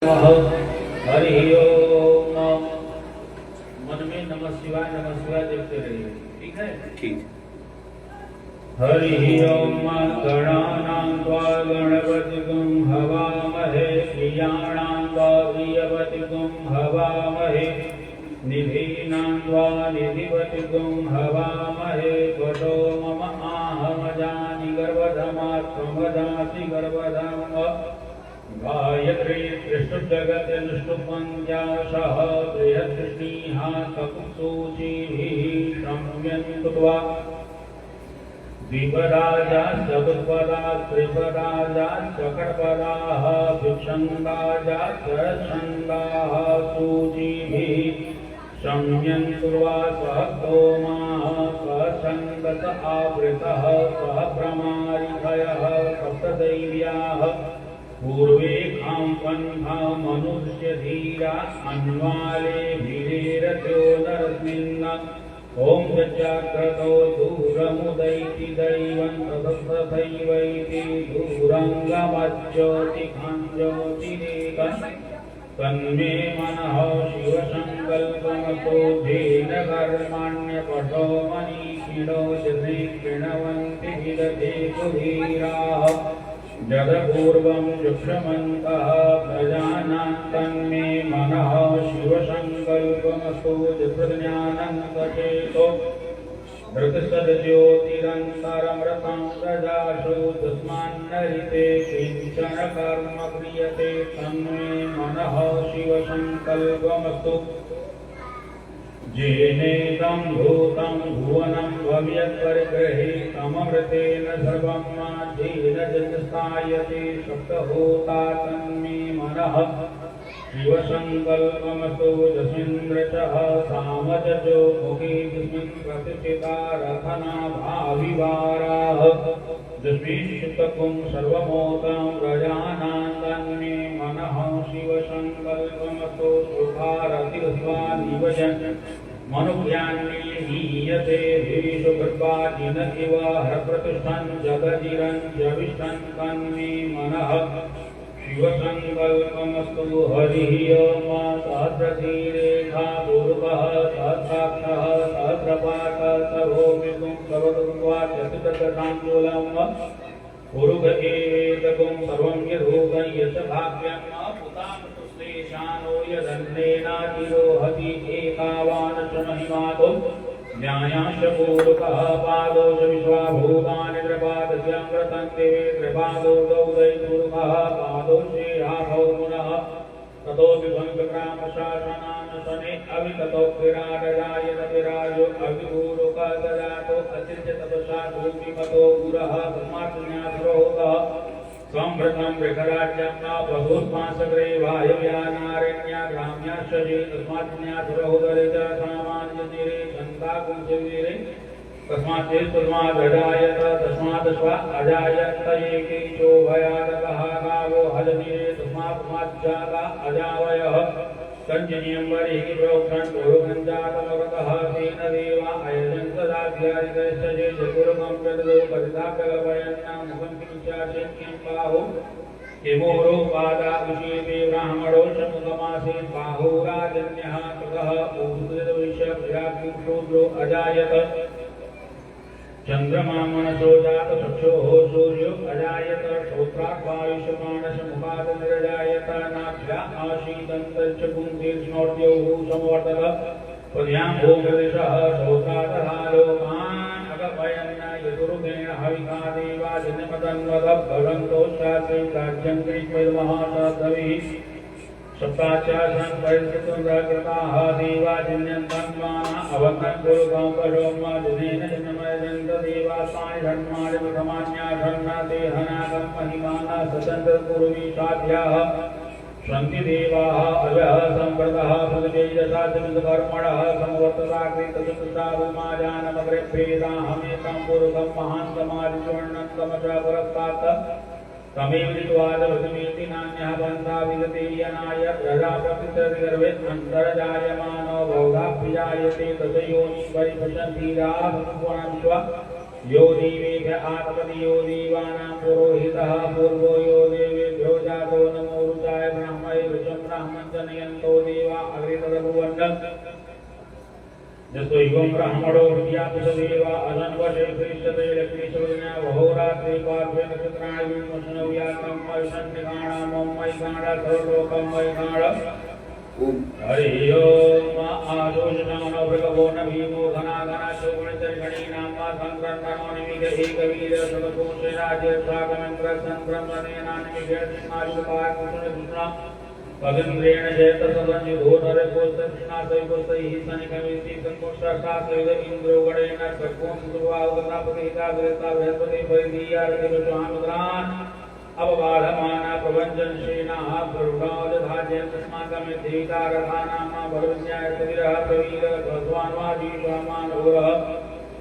हरि ओम। मन में नमः शिवाय देखते रहिए, ठीक है? ठीक। हरि ओम। गणानां त्वा गणपतिगुं हवामहे, प्रियाणां त्वा प्रियपतिगुं हवामहे, निधीनां त्वा निधिपतिगुं हवामहे। त्वतो मम आहमजानि गर्भधमात्मवदासि गर्भधम्। गायत्री त्रिष्टुजगत्यनुष्टुपञ्चाशः बृहद्विष्णीः ककुत्सूचिभिः संयन्त्वा द्विपदाश्च चतुष्पदाश्च त्रिपदाश्च षट्पदाः भिक्षङ्गाश्च छन्दाः सूचिभिः संयन्त्वा स्वः स्तोमाः स्वः छन्दस आवृतः स्वः भ्रमारिभयः सप्तदैव्याः पूर्वे खां पन्था मनुष्य धीरा अन्वाले वीरेरथो नरस्मिन्। ओम सज्जाग्रतो दूरमुदैति दैवं तथैवैति दूरङ्गमज्योतिखाञ्ज्योतिरेकं तन्मे मनः शिवसङ्कल्पमतो धेन कर्माण्यपठो मनीषिणो जने कृणवन्ति विदधे सुधीराः जगपूर्वं जुक्षमन्तः प्रजानां तन्मे मनः शिवसङ्कल्पमस्तु जप्रज्ञानं सचेतो धृतसद्ज्योतिरन्तरमृतं ददाशु तस्मान्नरिते किञ्चन कर्म क्रियते तन्मे मनः शिवसङ्कल्पमस्तु। जेनेदं भूतं भुवनं भव्यत्परिग्रहीतममृतेन सर्वं जेन जन्यस्थायते सप्तहोता तन्मे मनः शिवसङ्कल्पमस्तु। जस्मिन्द्रचः सामजो मुखे तस्मिन् प्रतिष्ठिता रथनाभाविवाराः जस्मिंश्चित्तकुं सर्वमोदं व्रजानां तन्मे मनः शिवसङ्कल्पमस्तु। सुखारतिरस्वानिवयन् मनुज्ञान्ये हीयते देशो गर्भाजिन इव हरप्रतिष्ठन् जगजिरन् जविष्ठन् तन्मे मनः शिवसङ्कल्पमस्तु। हरिः ओम। सहस्रशीरेखा पूर्वः सहस्राक्षः सहस्रपाकः सर्वोऽपितुं सर्वतत्त्वा चतुर्दशाङ्गुलं पुरुषकेवेतकुं सर्वं यदूतं यश भाग्यं पुतामृतस्तेषानो यदन्नेनातिरोहति एतावान् च महिमातो न्यायाश्च पूर्वकः पादोश विश्वाभूतानि त्रिपादस्यामृतं देवे त्रिपादो गौदैपूर्वकः पादोश्रेयाभौ पुनः ततो विभङ्गग्रामशासनानुसने अविततो विराजरायत विराजो अविपूर्वकः ददातो अचिन्त्य तपसा भूमिमतो गुरः ब्रह्माज्ञाधरोतः संभृतं वृषराज्यं न बहूत्मासग्रे वायव्यानारण्या ग्राम्याश्चये तस्माज्ञाधरोदरे च सामान्यतीरे छन्दाकुञ्जवीरे तस्मादेतस्मादजायत तस्मादश्व अजायत एकेशो भयानकः गावो हजनीरे तस्मात्माज्जाता अजावयः कञ्जनीयं वरिः प्रोक्षन् पुरुगञ्जातमवतः तेन देवा अयजन्त दाध्यारितस्य चतुर्गं प्रदो परितापगपयन्नां मुखं किञ्चाशेक्यं बाहो किमोरो पादा उचेते ब्राह्मणो शमुगमासे बाहुराजन्यः कृतः ऊर्ध्वविषभ्याग्निशूद्रो अजायत चंद्रमा मनसो जात चक्षुः सूर्यो अजायत श्रोत्राद्वायुष्यमाणस्य मुखात् निरजायत नाभ्या आशीदन्तश्च पुंसीर्ष्णोर्द्यौः संवर्धत पद्यां भूमृदिशः श्रोत्रादधा लोकान् अगपयन्न यदुर्गेण हविषा देवा जन्मतन्वद भगवन्तोश्चासे राज्यं कृष्णमहासाधविः सप्ताचासं परिस्थितुन्द्रकृताः देवा जिन्यन्तन्वाना अवकन् कुरुकं परोमा जनेन जन्मयजन्त देवास्मानि धर्माणि प्रथमान्यासन्ना ते हनाकं महिमाना सतन्त्रकुरुवीशाभ्याः सन्ति देवाः अव्यः सम्प्रतः सुतेजसा चमितकर्मणः संवर्तताकृतचतुषा विमाजानमग्रेभेदाहमेतं पुरुषं महान्तमादिचूर्णं तमच पुरस्तात् तमेव द्वादशमेति नान्यः पन्था विगतेयनाय प्रजापतिर्गर्वे अन्तर्जायमानो बहुधाभिजायते तथयोनि परिपशन्तीराः यो देवेभ्य आत्मनि यो देवानां पुरोहितः पूर्वो यो देवेभ्यो जातो नमो रुचाय ब्रह्मणे वृषं ब्राह्मण जनयन्तो देवा अग्रे तदभुवन् जसो युवं ब्राह्मणो विद्यापुषदेवा अजन्वशे श्रीष्ठते लक्ष्मीशोदिना वहोरात्रि पार्श्वे नक्षत्राणि विष्णुव्याकं वैषण्यगाणामं वैगाणा सर्वलोकं वैगाणा हरि ओम आशोषणमनो भृगवो न भीमो घनाघना शोभनचर्षणी नामा संक्रन्दनो निमिष एकवीर सदकोशे राज्यस्वागमन्त्र संक्रमणेनानिमिषेणायुपाय कृष्ण पगन्द्रेण जयत सदन्युधो नरकोस्तृष्णा सैकोस्तैः सनिकमिति संकोष्ठासैद इन्द्रो गणेन सर्वं सुवावगतापतिता विरता बृहस्पति परिधीयारतिरुद्रान् अवबाधमाना प्रभञ्जनश्रीना गरुडादधाज्यं तस्माकं देविता रथानामा बलविज्ञाय सतिरः प्रवीर भगवान्वादीशमानोरः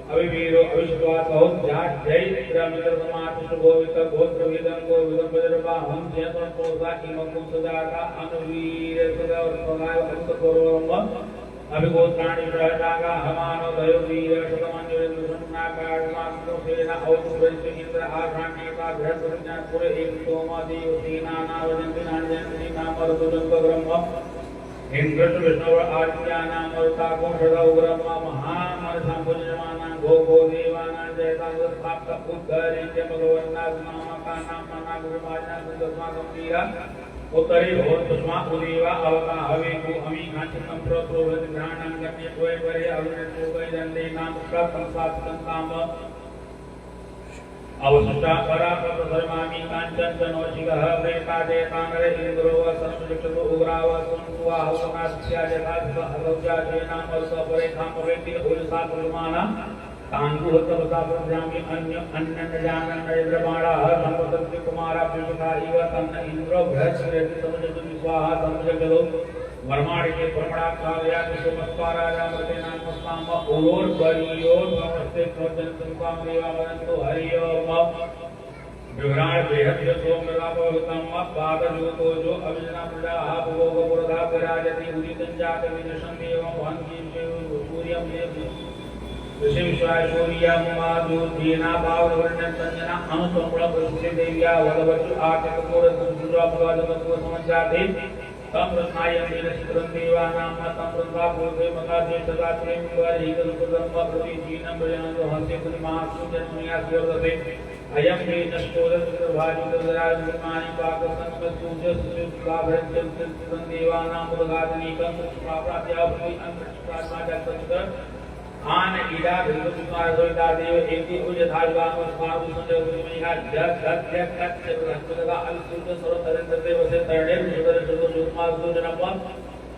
अविवीरो अविश्वासौध्याजैत्रमित्रसमातिशुभोवित गोत्रविदं गोविदं वज्रबाहुं जयत्वंपोसा इमकुं सदाता अनुवीरसदावर्तनाय अन्तकोरोरम्भ अभिगोत्राणि प्रहतागा हमानो दयोवीर शतमन्युरेन्द्रसन्नाकार्मास्त्रोसेन औतुरस्य इन्द्र आघ्राण्येका बृहस्पतिज्ञानपुर एक सोमादेव सेनानावजन्ति नान्यन्ति नामरुदुजन्त्वब्रह्म इंद्रश्च विष्णव आदित्यानामरुताको षडौ ब्रह्म महामनसाम्भुजमाना गो देवानां जयतांगस्थाप्त उद्धरित्य भगवन्नाथनामकानां गुरुमाजना सुन्दस्माकं वीरा उत्तरे भवन्तस्मा उदेवा अवका हवेकु अमीघाचितं प्रोत्रोभति घ्राणं कन्ये त्वयपरे अविनन्तोपैदन्दे नाम प्रसंसात्संताम अवसुष्टा परापत धर्मामि काञ्चन जनोशिगः प्रेतादे तानरे इन्द्रो वसनमुजक्षतो उग्राव सुन्त्वा हवनास्या जथाधिप अगौजा जयनामर्ष परेखामवेति उलसात्रुमाना तांगुहतवसाप्रजामि अन्यन्नजानन्नयद्रमाणाः सम्पतन्ति कुमारा पुष्पका इव तन्न इन्द्रो बृहस्पति समुजतु विश्वाः समुजगलो वर्माणिके प्रमणाकालया विश्वमस्वाराजामृते नामस्वाम ओर्वरीयोर् नमस्ते प्रोजन संकाम देवा वदन्तु हरि ओम विभ्राण बृहद्य सोमरापवृतं पादजोतो जो अविजना प्रजाः भुवोगपुरधा विराजति उदितं जातविनशं देवं वहन्ति सूर्यं ऋषिविश्वाय सूर्यमादुर्दीना पावनवर्णं संजना अनुसंप्रण प्रसिद्धि देव्या वदवचु आर्थिकपूर्वसुरापवादमत्व समञ्जाते तम रत्नायं नीलचित्रं देवानां तम रत्ना पूर्वे मगादे सदात्रें विवाहितरुपदम्ब प्रतिजीनं भजनतो हस्ते कुनिमासुजन्मयास्योदते अयं मे नष्टोदरभाजितराजमानि पाकसंस्कृतसूजस्युलाभरञ्चं चित्रं देवानां उदगादनीकं प्राप्यापति अंतरिक्षात्माजगतचर आन ईडा भिन्नकुमार सोइता देव एति उजधारगाम स्मारु संजय गुरुमैहा जग जग जग जग बृहस्पतिगा अलसूर्य सर्वतरंत्र देवसे तरणेर सुदर सुदर सुमार सुजनपम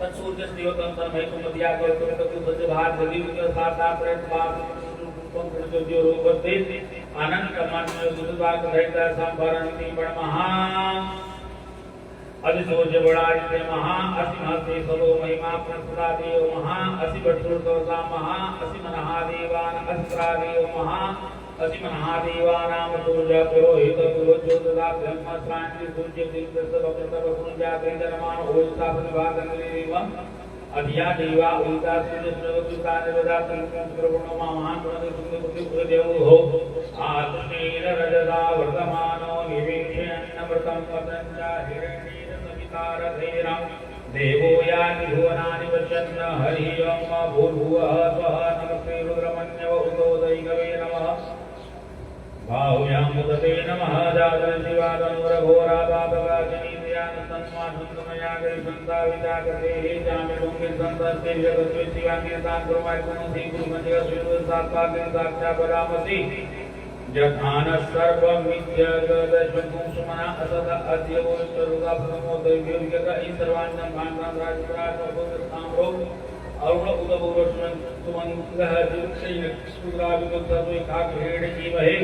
तत्सूर्य देवतं तन्मय कुमदिया के तुमतु सज भार गदी के साथा प्रत बाप रूपं प्रज्योति रूपते अनंत मान्य गुरुवाक दैता संभरणति बड़ महा अधिसूर्य बड़ाई महा असि महते सलो महिमा प्रसदा देव महा असि बटुर्दोसा महा असि मनहादेवान अस्त्रादेव महा असि मनहादेवानाम सूर्य पुरोहित पुरोज्योतिदा ब्रह्म शांति सूर्य दिवस भक्त भक्तुंजा केंद्रमान ओषा प्रतिभागंदेव अधिया देवा उल्टा सूर्य सर्वदुता निवदा संक्रमण महान प्रणति सुंदर बुद्धि देव हो आत्मेन रजदा वर्तमानो निवेशयन् अमृतं पतञ्चा हिरण्य तारधैरं देवो यानि भुवनानि पश्यन् हरि ओम भूर्भुवः स्वः नमस्ते रुद्रमन्यव उतोदैगवे नमः बाहुयां मुदते नमः जागरशिवादनुरघोरापापगाजनीन्द्रियानुसन्मानुन्दमया गरिसन्तावितागतेः जामिडुङ्गि सन्तस्ते जगत्वे शिवाङ्गिरतां कुर्माय कुमसि गुरुमन्दिरस्विरुसात्पाग्नि साक्षापरामसि जठान सर्वमित्यगदशुभं सुमना असद अद्यवो सर्वदा प्रथमो दैव्योऽभिगत ईश्वरान्नं भान्तां राजपुराजपुरस्ताम्रो अरुण उदभुवस्मन् सुमङ्गः दिवक्षैन सुग्राविगतसु एकाग्रेण जीवहे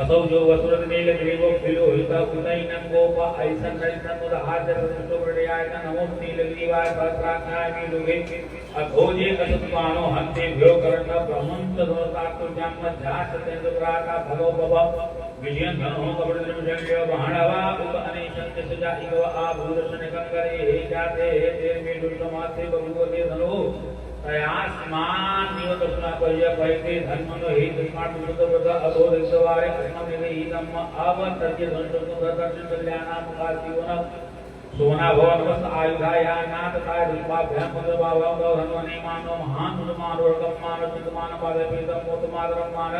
असौ जो वसुरनीलग्रीवो विलोहित उतैनं गोप ऐसन्नैसन् उदहार्यप्रतिष्ठोप्रडयाय नमो नीलग्रीवाय सहस्राक्षाय मीलुगे अघोजे असत्वानो हन्तेभ्यो कर्ण ब्रह्मंत धोतात्तुर्जां मध्यासतेन्द्रप्राता भगो भव विजयं धनो कपटद्रमशंक्य बाणवा उत अनेशं सजा इव आभूषण गंगरे हे जाते हे तेर्मे दुष्टमाते बभुवते धनो तयास्मान निवतस्ना पर्य पैते धन्मनो हि तस्मात् सुतव्रत अधोरितवारे अस्मभिः धम्म अवतर्य संशोधन दर्शन कल्याणां मुखाजीवन सोना भवन वस्त आयुधाया नाथ काय दुष्पाभ्याम पदभावं धन्वने मानो महान सुमान वर्गमान चितमान पादे पीतम मोतमादरम मान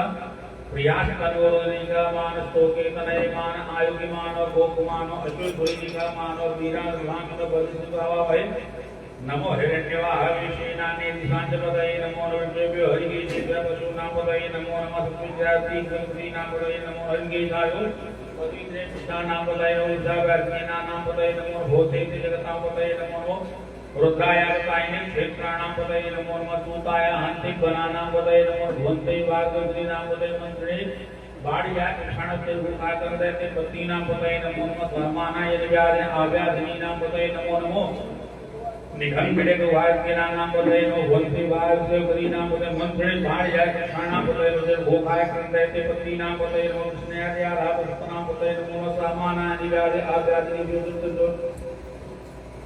प्रियाश कनोरनिका मान स्तोके तनय मान आयुगिमान गोकुमान अश्वधुरिनिका मान वीरा विभांग बलिसुभावा भय नमो हिरण्यवाह विशेनाने दिशांचपदये नमो नमः हरिकेशेभ्यः पशूनामपदये नमो नमः सुविद्यार्थी गुणप्रीनामपदये नमो हरिकेशायो पवित्रे पितानामपदये उषावर्गेनानामपदये नमो भूतेति जगतामपदये नमो रुद्रायावतायिने क्षेत्राणामपदये नमो नमः दूताय हंसिकवनानामपदये नमो भुवन्ते वाग्देवतीनामपदये मंत्रे बाड़िया क्षणते रूपाकरदते पत्नीनामपदये नमो नमः धर्मानाय निव्यादे आव्याधिनीनामपदये नमो नमः निखंडे को वार के नाम बताए नो वंशी वार से पति नाम बताए मंत्रे बाढ़ जाए के खाना बताए नो जब भूखाए करते थे पति नाम बताए नो स्नेह दिया रहा पुष्प नाम बताए नो सामाना निवादे आजादी विद्युत जो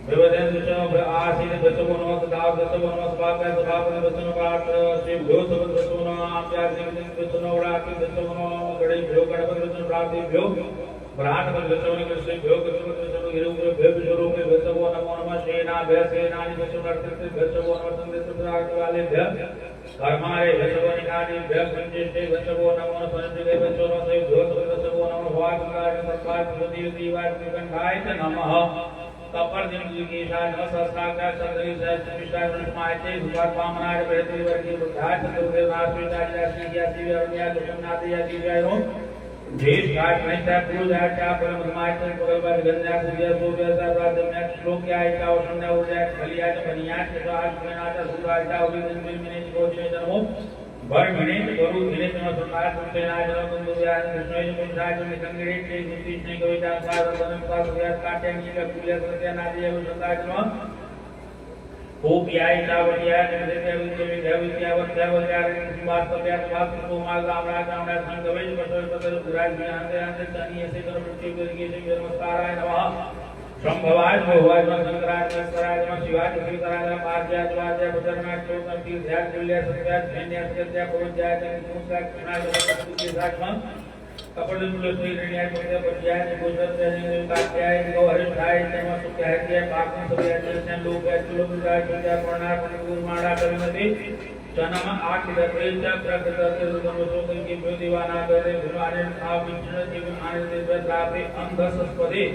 विवदन दुष्ट आशीन दशमो नो दाव दशमो नो स्वागत सभापति दशमो पाठ श्री भ्यो सब दशमो नो आप्यादि दशमो राति दशमो नो गड़े भ्यो गणपति दशमो राति भ्यो ब्राह्मण बंधुओं के श्री भोग कृष्ण हिरुग्र भेद स्वरूप में वसवो नमो नमः सेना भय सेनानि वसव नर्तक वसवो नमः संदेश वाले भय कर्मारे वसवो निकानि भय संजेते वसवो नमो नमः संजय वसवो नमः भोग वसवो नमः वाग्दाय सर्वाय प्रति दीवाय कंठाय नमः कपर दिन की शान सहस्राकार चंद्री सहस्र विशाल रुमायते भूपाल पामनाय बृहति वर्गी बुद्धाय चतुर्वेद नास्विता जाति जाति अरुण्या दुष्मनादि जाति जायो देश घाट नैता पूजा चा परम धमायतन परवर गंजा सूर्य सूर्य सर्वाद में श्लोक या इका शून्य ऊर्जा खलिया बनिया के साथ में नाचा सूर्य इका उदी दिन में मिने कोचे जन्मो भर मिने गुरु दिने में सुनार सुनते ना जन्म कुंदुया कृष्ण जी मुंडा जो निकंगड़े के नीति ने कविता सार बदन का सूर्य काटे नी का पूजा सत्य नादिया सुनता जन्म खूब याय चावलिया जगदेव विद्या विद्यावत्यावत्यार वास्तव्या वास्तु माल रामराज रामराज संगवेज बसव बसव गुराज ज्ञान दे अंत तनी ऐसे कर मुक्ति करके से नमस्काराय नमः शंभवाय भवाय शंकराय शंकराय शिवाय शिवराय पार्याय वाजय बदरना चौकम तीर ध्यान तुल्य सत्य धन्य सत्य पूज्याय जगन्नाथ कृष्णाय के साथ कपड़े तुलसी ऋणियाय पुण्य पज्याय निपुजत जने कात्याय गो हरिषाय तम सुख्याय के पाकं सभय दर्शन लोक चुलुगाय पूजा प्रणाम गुरुमाणा करमति जन्म आखिरते च प्रकृत रुदमसो की दीवाना करे भगवान आविष्ण जीवन आनंद प्राप्ति अंधसस्पदे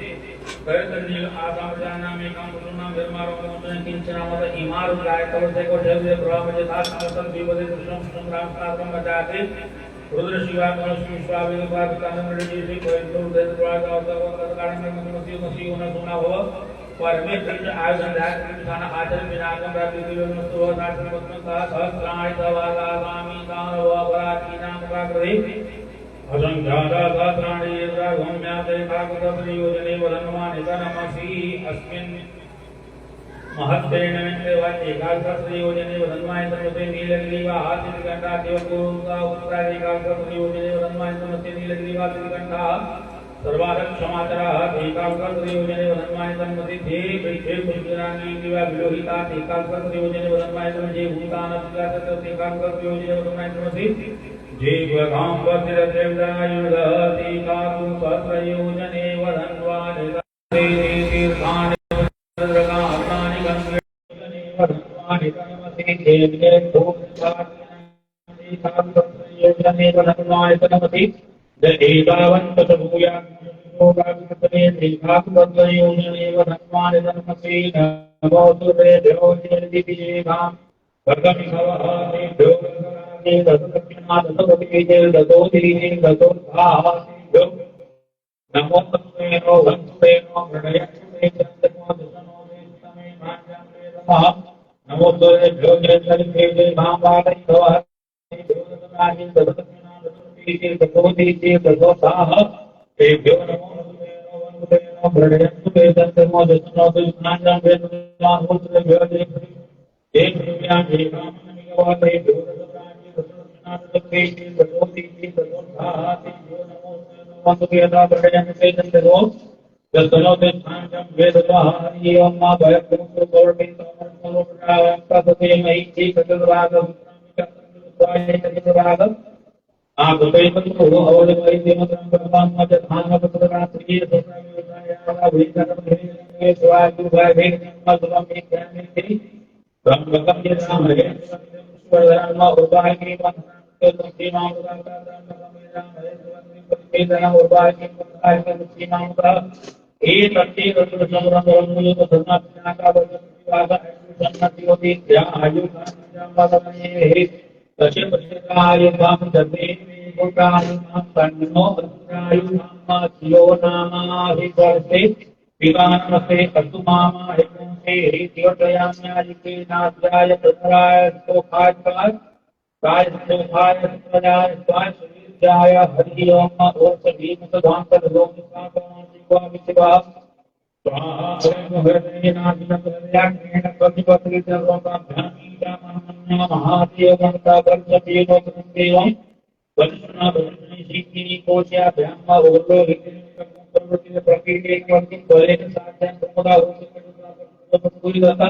करतनील आसाम जाना में काम सुना धर्मारो मोचन किंचना मत इमारु गाय कवसे को जय ब्रह्म जथा समसन विवदे दुष्म संग्राम साधन बजाते रुद्र शिवा मनुष्य स्वामी बात कानन ऋषि से कोई तो देव द्वारा अवतार कारण में मसीह होना सुना हो परमेश्वर के आयोजन दायक खाना आचरण विनाकम प्राप्ति के लिए मस्तुव नाचन मत का सहस्राय सवाला स्वामी दानव अपराधी नाम का कृति असंख्याता सहस्राणि यदा गम्याते भागवत प्रयोजने वदनमानि नमसि अस्मिन् महत्तेन निमित्ते एकादश योजने वदन्माय समते नीलगिरिवा आदित्यगंधा देवगुरुका उत्तरादि एकादश योजने वदन्माय समते नीलगिरिवा आदित्यगंधा सर्वारक समाचारः एकादश योजने वदन्माय समते धे विषे पुष्कराणि दिवा विलोहिता एकादश योजने वदन्माय समते भूतान विकासत एकादश योजने वदन्माय समते जीवगां वज्रदेवदायुधति कातु सहस्र योजने वदन्वाय तीर्थानि नमो तस्मै नमो भ्यो जय महाभारत दसनो ते स्थानम वेदवाहरि ओम मा भयपुर गौरवित प्रभुते मई की कतराग कतराग आप तैतु अवध मई देवतम प्रभाम मज धाम प्रभु रात्रि सोना विदाया विकर्म विवानमस्ते अस्तु मामा हिमोसे हित्योटयाम्याजिके नास्याय प्रतराय सोखाय काय सोखाय स्वजाय स्वाय सुविद्याय हरि ओम ओम भीम सदांत लोम साधना शिवा विशिवा स्वाहा ओम हृदयनाथ हृदयाग्नेन प्रतिपत्ति सर्वकाभ्यामी जामन्य महादेव मंता वर्षपीनो देवं वचना वचनी सीखी कोशा ब्रह्म ओलो हिते प्रकृति क्वंति बले साधन प्रमोदा होते पूरी दता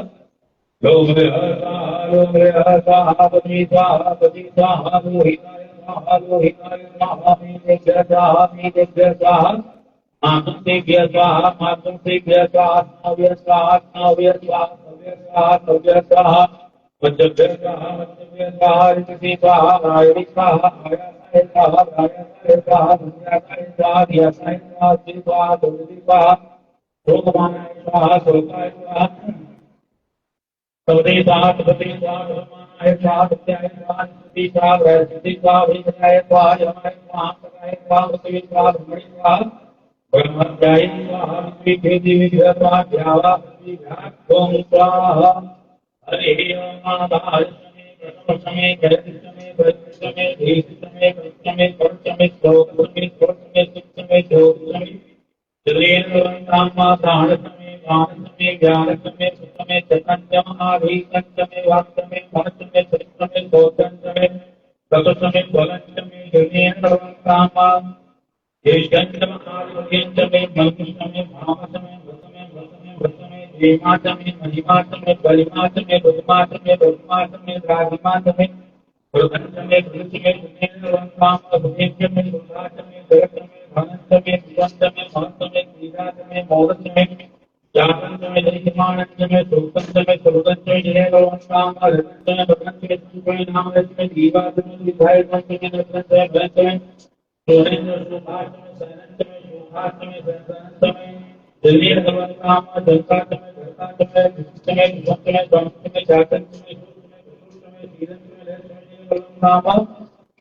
लोम रे स्वाहा पति स्वाहा लोहिताय स्वाहा मे देव्य स्वाहा मातुं देव्य स्वाहा मातुं देव्य स्वाहा नव्य स्वाहा नव्य स्वाहा नव्य स्वाहा वज्रभ्य स्वाहा वज्रभ्य स्वाहा ऋषि स्वाहा रायणि स्वाहा आयासाय स्वाहा रायासाय स्वाहा धन्यासाय स्वाहा धियासाय स्वाहा श्री स्वाहा दुर्गति स्वाहा शोकमानाय स्वाहा शोकाय स्वाहा सवदे स्वाहा सवदे स्वाहा धर्मानाय स्वाहा सत्याय स्वाहा स्थिति स्वाहा वैसिद्धि स्वाहा विजयाय स्वाहा यमाय स्वाहा सकाय स्वाहा वसवे स्वाहा ब्रह्मणि स्वाहा ब्रह्मध्याय स्वाहा विद्विभेदि विद्या स्वाहा ध्यावा ओम स्वाहा हरे ओम आधार समय जयति समय धीर समय कर्तमे श्लोक समय जलेन कामा दान समय दान समय ज्ञान समय समय चतन्यम आधि समय वाक्यमे मनसमय सत्समय गौतमसमय तत्समय बलसमय जलेन कामा येषंतम आदित्यंतमे मनुष्यमे भावसमय हेमाचमे महिमाचमे बलिमाचमे बुद्धिमाचमे बुद्धिमाचमे रागिमाचमे वृद्धंचमे धृचमे गुणेन्द्रवंताम अभुजेन्द्रमे सुधाचमे जगतमे धनंचमे जीवंचमे महंचमे क्रीडाचमे मौलचमे जातंचमे दरिद्रमानंचमे सुखंचमे सुरगंचमे जयवंताम रतंचमे भगंचमे सुखमे नामचमे जीवाचमे विधायचमे नत्रंचमे भयंचमे सोनेन्द्र सुभाचमे सैनंचमे सुभाचमे सैनंचमे जलीय भगवंताम जलकाचमे समय समय समय जातन समय धीरन समय नाम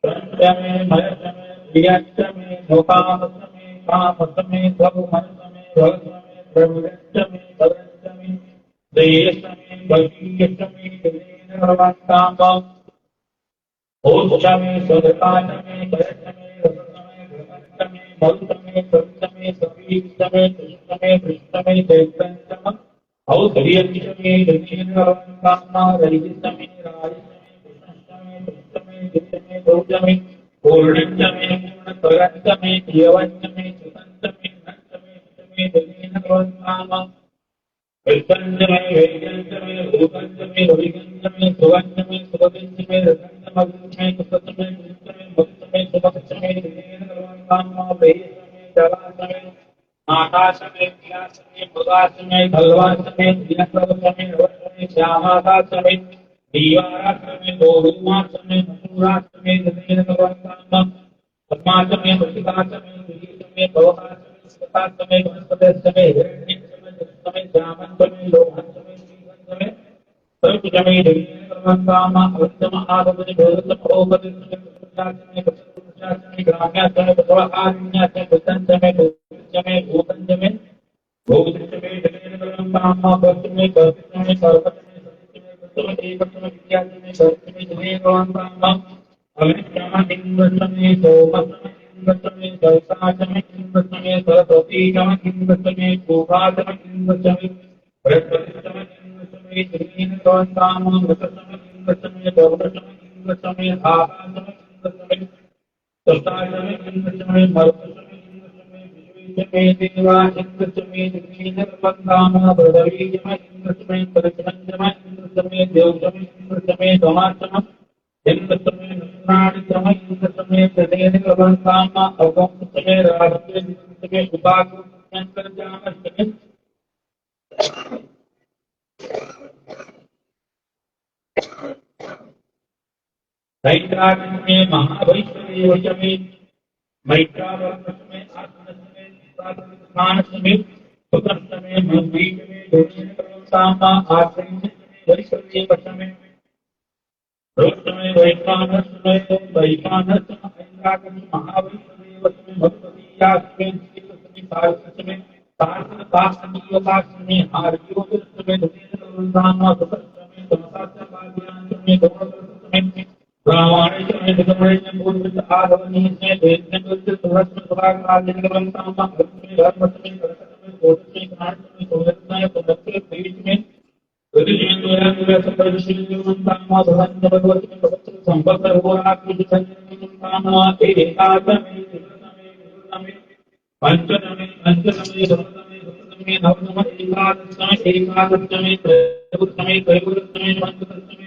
समय मय समय प्रियंचमे लोकामसमे कामसमे भगवंतमे भगवंतमे ब्रह्मचमे भगवंतमे देयसमे भगीयसमे जलेन भगवंताम ओषमे सदकाचमे भयसमे रससमे भगवंतमे मौसमे सत्समे सपीसमे कृष्णमे कृष्णमे दैत्यंचम औषधीयमे जलेनकामा रहितमे राजसमे कृष्णमे कृष्णमे दिव्यमे गौतमे पूर्णंचमे पूर्णतरंचमे जीवंचमे सुतंचमे नंचमे जलेनकामा विष्णंचमे वैजंचमे भूतंचमे रविगंचमे सुवंचमे सुभगंचमे रतंचमे कुसतमे कृष्णमे भक्तमे सुभक्तमे जलेनकामा वैजंचमे जलासमे आकाशमे विलासमे भगासमे भगवासमे दिनकरसमे रवसमे श्यामाकाशमे दीवारासमे गोविमासमे मधुरासमे जलेनकामा पद्मासमे वटिकासमे दुर्गेशमे भवकासमे शिवकासमे वनस्पतिसमे हिरण्यसमे जलसमे श्यामंसमे लोहंसमे श्रीगंसमे सर्वजमे जलेनकामा अवन्तम आगमने भगवतम ओपदिसमे पुरुषासमे पुरुषासमे ग्राम्यासमे बसवाहारिण्यासमे भूतंसमे समय भूतंजमे भूतंजमे जलेनकामा भक्तमे कर्तमे सर्वतमे सत्यमे एकतमे विद्यातमे सर्वतमे जलेनकामा अविक्रम इंद्रतमे सोमतमे इंद्रतमे दर्शातमे इंद्रतमे सरस्वतीतमे इंद्रतमे शोभातमे इंद्रतमे बृहस्पतितमे इंद्रतमे जलेनकामा मृततमे इंद्रतमे गौरतमे इंद्रतमे आकाशतमे इंद्रतमे सतातमे इंद्रतमे मरुतमे मे देवा इंद्रतमे जलेनकामा ब्रह्मवीर्यमे इंद्रतमे परिचंद्रमे इंद्रतमे देवतमे इंद्रतमे समातमे इंद्रतमे नृणादितमे इंद्रतमे जलेनकामा अवंतमे राजतमे इंद्रतमे उपागुप्तमे जामस्तमे दैत्रागण में महाभैष्णवी वच में मैत्रावर्त में आत्मस में प्रातःस्थान में सुतस्त में मधुबीज में दोषण कर्मसामा आश्रय में वैष्णवी वच में रोष में वैखानस में वैखानस दैत्रागण महाभैष्णवी वच में भगवती आश्रय में सारस में सारस पासनीयता में हार्योद में दोषण कर्मसामा सुतस्त में समसाच बाध्यान में दोषण में रामायण में दिगंबरेण पूर्वित आधवनी में देशने विद सुरस में सुराकाल दिगंबरम सामा में धर्म में करकट में कोट में कांड में सोलत में सुदत्त बीच में विदिन द्वारा द्वारा संपरिशील जीवन सामा धन भगवती में भक्त संपत्ति हो आत्म संयम सामा एकादश में पंचदश में सप्तदश में नवदश में एकादश में त्रयोदश में पंचदश में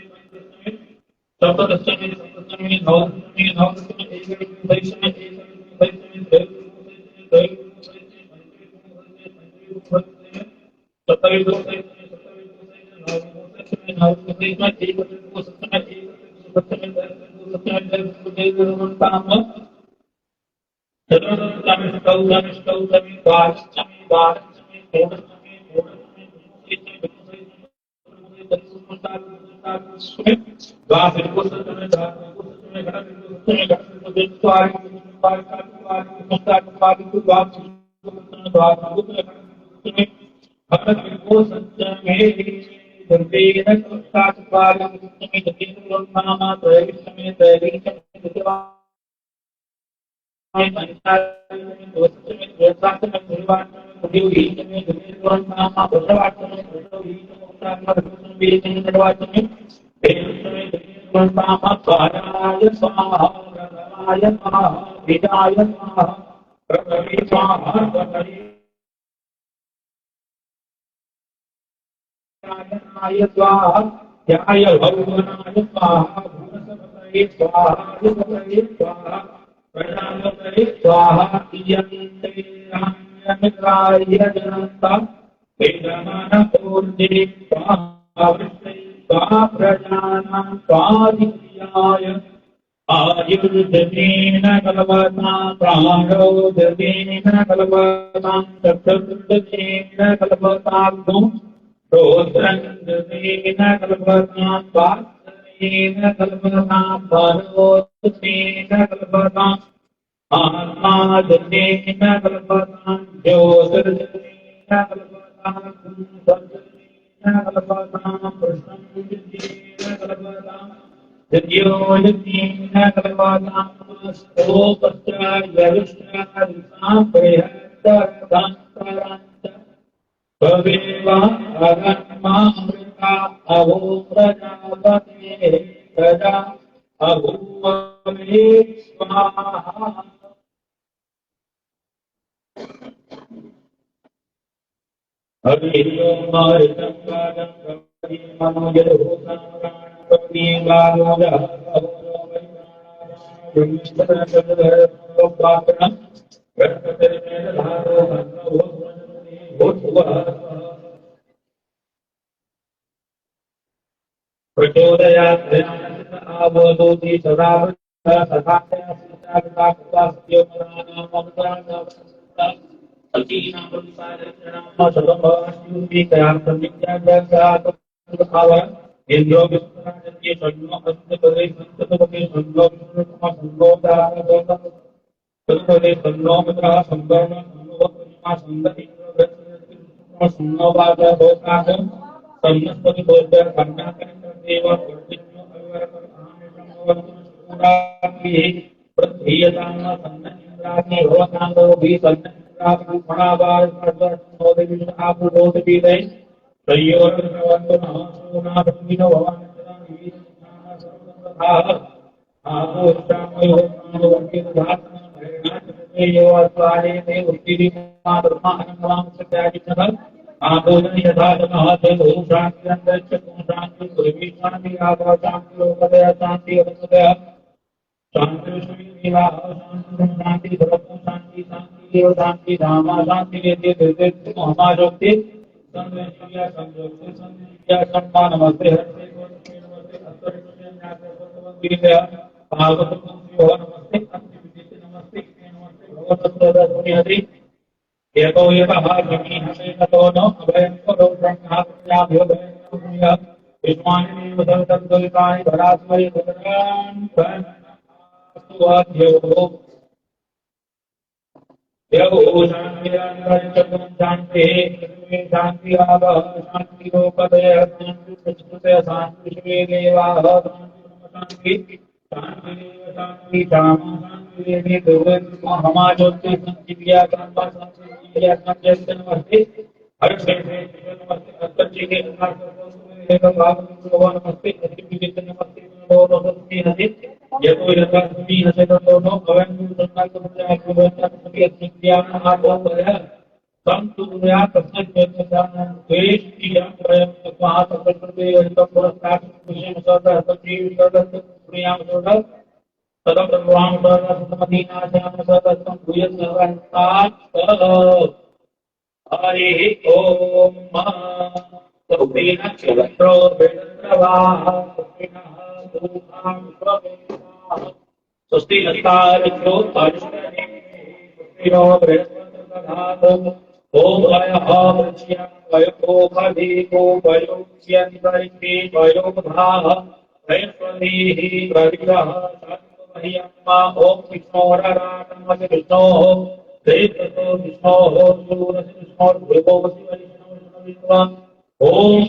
सप्तदशमी सप्तदशमी नवदशमी नवदशमी एकविंशति दशमी एकविंशति दशमी सत्ताईस दशमी सत्ताईस नवदशमी ध्याय भगवानाय स्वाहा भूतपतये स्वाहा प्रजापतये स्वाहा इयन्ते राम्यमित्राय जनन्ता वेदमानपूर्णे स्वाहा विष्णवे स्वाहा प्रजानां स्वादित्याय आयुर्दमेन कल्पतां प्राणोदमेन कल्पतां चक्षुर्दमेन कल्पतां रोद्रंदमेन कल्पतां वात्सलेन कल्पतां भरोदमेन कल्पतां आत्मादमेन कल्पतां ज्योतिर्दमेन कल्पतां कुंभदमेन कल्पतां प्रसन्नदमेन कल्पतां यज्ञोदमेन कल्पतां स्तोपश्चायविष्टारिसां बृहत्तरां भवेवा अगन्मामृता अहो प्रजापते प्रजा अभूवमे स्वाहा हरि ओम हरितं वादं भवति मनोजभूतं प्राणपति वागोदः प्रचोदयात् आवदोति सदा सदाया सीता कृपास्यो मरानां ममतानां अतीनां संसारचरां सर्वभाष्युपि कयां प्रतिज्ञाजात भाव इंद्रो विस्मरणस्य सन्नो हस्तपदे संततपदे सन्नो विष्णुकुमार संगोदात तत्पदे सन्नो मित्रः संवर्ण सन्नो प्रतिमा संगति इंद्रो सन्नो वाद होताद सन्नस्पति बोधर कर्णाकन देव प्रतिज्ञो अवरकर आनेशं पूरापि प्रत्ययतां सन्न इंद्राग्नि भवतांगो भी सन्न इंद्राग्नि फणावार सर्वोदय आपुरोद विदय तयोर भवन्तु नमः भूमिनो भवानचरां विविधानां सर्वतथा आहो शामयो नामवर्गे धात्मा भैरनाथ यो अस्वारे ते उत्तिरि मातर्मा अनमवां सत्याजितः आभोजन यथा तमः देवो शान्ति अन्तरिक्षं शान्ति पृथ्वी शान्ति आकाश शान्ति लोकदय शान्ति अवसदय शान्ति विश्वविवाह शान्ति शान्ति सर्वत्र शान्ति शान्ति देव शान्ति धामा शान्ति वेदे वेदे महामाजोक्ति संदेशिया संजोते संदेशिया सम्मान नमस्ते हरते नमस्ते नमस्ते अस्तरे न्यासे भगवद्गीता भागवत तुलसी हो नमस्ते अंति विदित नमस्ते नमस्ते भगवत हरि यतो यतः जमी हमें ततो न अभयं करो ब्रह्मा भ्योदय विश्वानि वदन्तुलितानि भरास्मरि भद्रान् वाद्यो देवो शांति शांति आवह शांति लोकदय शांति प्रचुरतय शांति श्री देवाः शांति शांति शांति श्यामा शांति देवी दुर्गे महामाज्योति संजीविया कांता संजीविया संजय नमस्ते हर से नमस्ते अत्तजी के नमस्ते अतिविदित नमस्ते नमस्ते हरि यतो यथास्मि हसे ततो नो भवन् संकल्पः भवति अतिज्ञान आत्मवय संतुर्या तस्मैज्ञानं द्वेष्टियं वयं तस्मात् तत्प्रति हितपुरस्तात् विषयं सदा सजीवितं प्रियां सदा तदा भगवान् सदा समदीनाशां सदा संभूयं सर्वन्तात् हरि ओम सुप्रीना चन्द्रो वेदप्रवाह सुप्रीना दूतां प्रवेशः स्वस्ति नस्तारित्रो अरिष्टने सुप्रीनो बृहस्पतिर्दधातु ओम अयः वृच्यं वयो भवेको वयोच्यन्तरिक्षे वयोधाः वैश्वदेहि प्रविरः शान्तमह्यम्मा ओम विष्णोरराटमस्य विष्णोः देवतो विष्णोः सूरस्य विष्णोर्भृगो शिवविष्णुर्विष्णुः ओम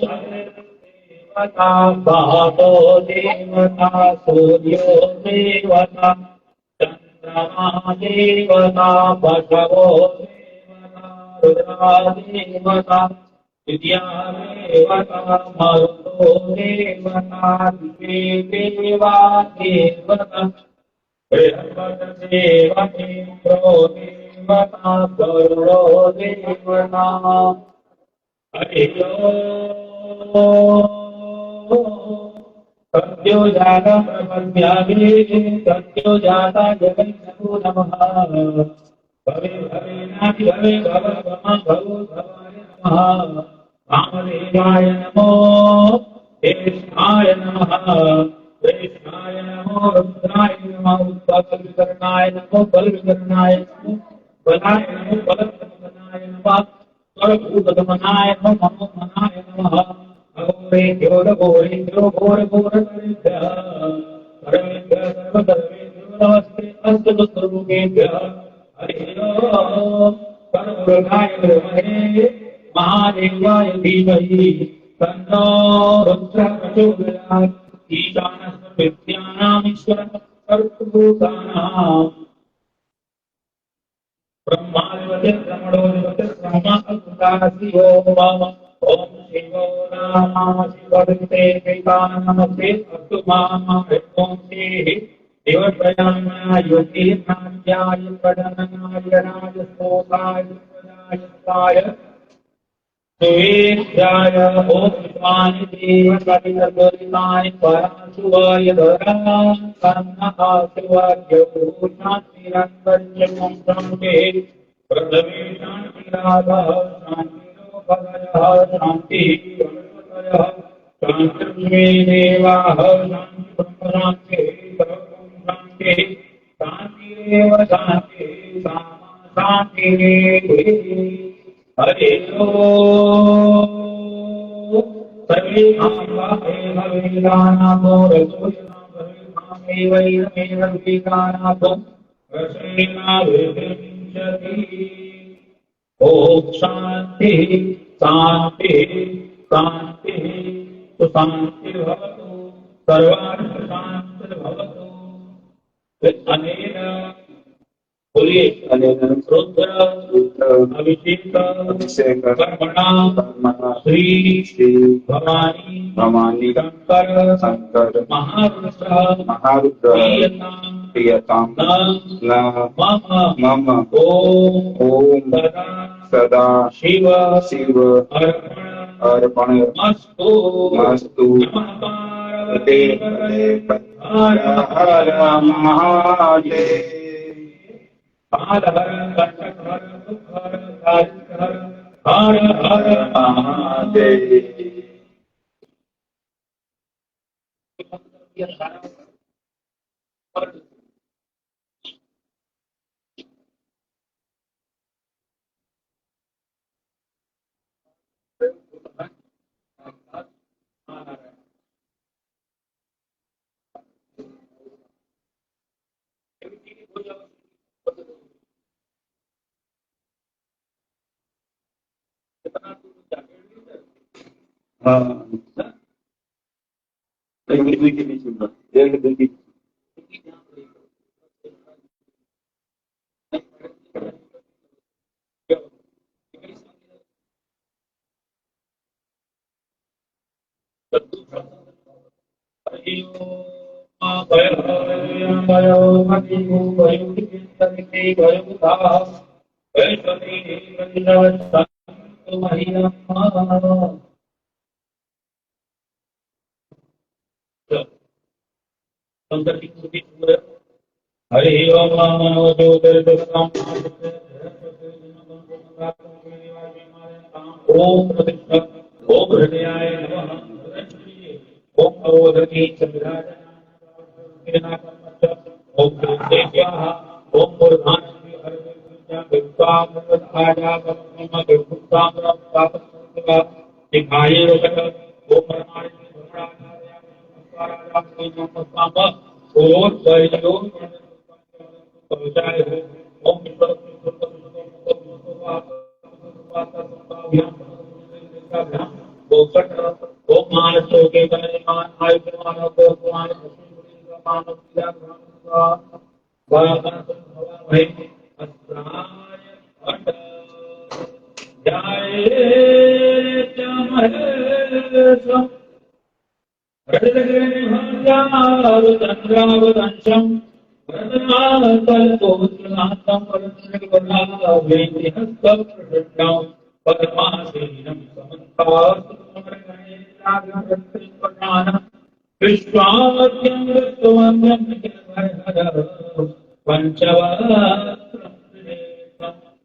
देवता भातो देवता सूर्यो देवता चंद्रमा देवता भगवो देवता रुद्रा देवता विद्या देवता मरुतो देवता दिवे देवा देवता बृहस्पतिर्देव इंद्रो देवता गरुडो देवता हरि सत्यो जाता प्रपद्यामि सत्यो जाता जगन्नाथ नमः भवे भवे नाति भवे भव भव भवो भवाय नमः वामदेवाय नमो कृष्णाय नमः कृष्णाय नमो रुद्राय नमः उत्पलविकरणाय नमो बलविकरणाय नमो बलाय नमो बलविकरणाय नमः सर्वभूतगमनाय नमो मनोमनाय नमः अघोरेभ्यो घोरेभ्यो घोरघोरतरेभ्यः सर्वेभ्यः सर्वधर्मेभ्यो नमस्ते अस्तुतस्वरूपेभ्यः हरि ओम् परमपुरुषाय विद्महे महादेवाय धीमहि तन्नो रुद्रः प्रचोदयात् ईशानस्य विद्यानाम् ईश्वरः सर्वभूतानाम् ब्रह्मादिवते ब्रह्मणोदिवते ब्रह्मासुतासि ओम ओम शिवो नाम शिवदुते कैतानमस्ते अस्तु माम विद्वांसेः दिवत्रयाणाय योगिनाध्याय पठनाय राजस्तोताय प्रदायताय सुवेद्याय ओम विद्वानि देवकवितर्गोलितानि पराशुवाय धरान् कन्नहासुवाद्यौ शान्तिरन्तर्यं शान्तिः प्रथमे शान्तिरागः शान्तिरोपदयः शान्तिः वनस्पतयः शान्तिर्मे देवाः शान्तिब्रह्मशान्तिः सर्वं शान्तिः शान्तिरेव शान्तिः सामा शान्तिरेव हरि ओम सर्वे वेदानामो रसोयनामे वैरमेव वेदानामो रसेना विभिञ्चति ओम शांति शांति शांति सुशान्तिर्भवतु सर्वार्थ शान्तिर्भवतु अनेन बोलिए रुद्र अभिषेक कर्मणा श्री भवानी शंकर महारुद्र प्रियतां न मम ओम सदा शिव अर्पणमस्तु देव महादेव कालहर कंटकहर दुःखहर दारिद्र्यहर हर हर महादेव। हाँ, एक दूसरे के बीच में एक दूसरे की हरि ओम मनोजोतिर्गतम ओम प्रतिष्ठा ओम हृदयाय नमः ओम अवोधति चंद्राय ओम देव्याः ओम मुर्धान दिखाये ओम परमाणु ओम ओम मानसो के कल्याण आयुष्मान भगवान चंद्रावदंशम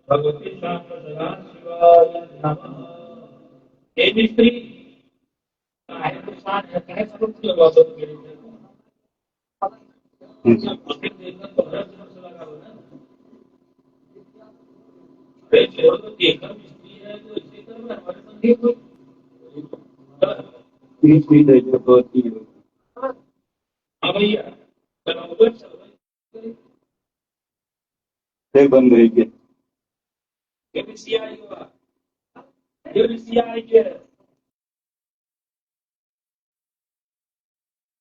भगवती शाम सदाशिवाय नमः। ये स्त्री बंद है